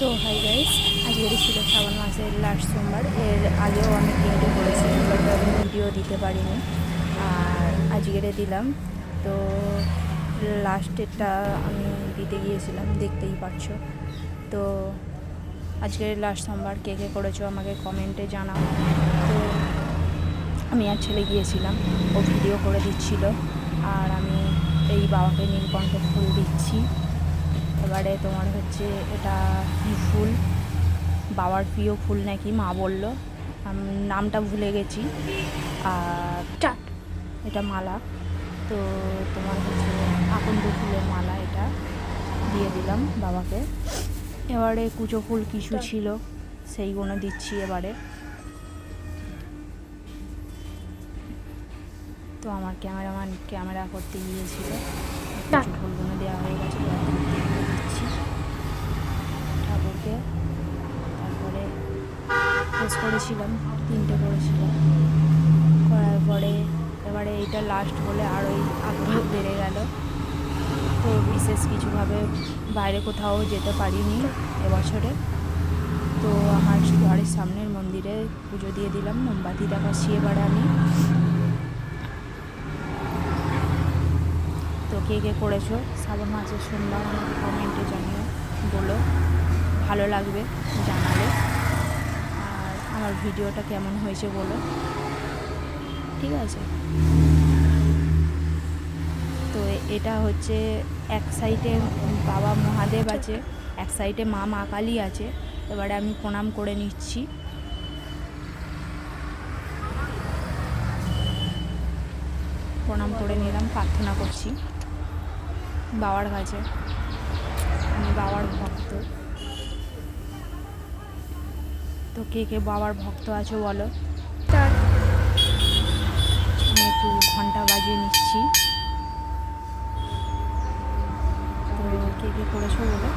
তো hi guys, আজকের ছিল শ্রাবণ মাসের লাস্ট সোমবার। এর আগেও আমি তিনটে করেছি, বাট আমি ভিডিও দিতে পারিনি, আর আজকের দিলাম। তো লাস্টেরটা আমি দিতে গিয়েছিলাম, দেখতেই পাচ্ছ। তো আজকের লাস্ট সোমবার কে কে করেছো আমাকে কমেন্টে জানাও। তো আমি আর ছেলে গিয়েছিলাম, ও ভিডিও করে দিচ্ছিল, আর আমি এই বাবাকে নীলকণ্ঠ ফুল দিচ্ছি। এবারে তোমার হচ্ছে এটা কী ফুল, বাবার প্রিয় ফুল নাকি মা বলল, নামটা ভুলে গেছি। আর এটা মালা, তো তোমার হচ্ছে আকন্দ ফুলের মালা, এটা দিয়ে দিলাম বাবাকে। এবারে কুচো ফুল কিছু ছিল, সেইগুলো দিচ্ছি এবারে। তো আমার ক্যামেরাম্যান ক্যামেরা করতে গিয়েছিল, কুচো ফুলগুলো দেওয়া হয়ে গেছে, দিচ্ছি ঠাকুরকে। তারপরে পোস্ট করেছিলাম, তিনটে করেছিলাম, করার পরে এবারে এইটা লাস্ট বলে আরোই আগ্রহ বেড়ে গেল। তো বিশেষ কিছুভাবে বাইরে কোথাও যেতে পারিনি এবছরে। তো আমার ঘরের সামনের মন্দিরে পুজো দিয়ে দিলাম, মোমবাতি দেখাচ্ছি এবারে আমি। তো কে কে করেছো শ্রাবণ মাসের সোমবার আমাকে কমেন্টে জানিও, বলো, ভালো লাগবে জানালে। আর আমার ভিডিওটা কেমন হয়েছে বলো, ঠিক আছে? তো এটা হচ্ছে এক সাইডে বাবা মহাদেব আছে, এক সাইডে মা কালী আছে। এবারে আমি প্রণাম করে নিচ্ছি। প্রণাম করে নিলাম, প্রার্থনা করছি বাবার কাছে, আমি বাবার ভক্ত। তো কে কে বাবার ভক্ত আছো বলো। আমি একটু ঘন্টা বাজিয়ে নিচ্ছি। তো কে কে করেছো বলো।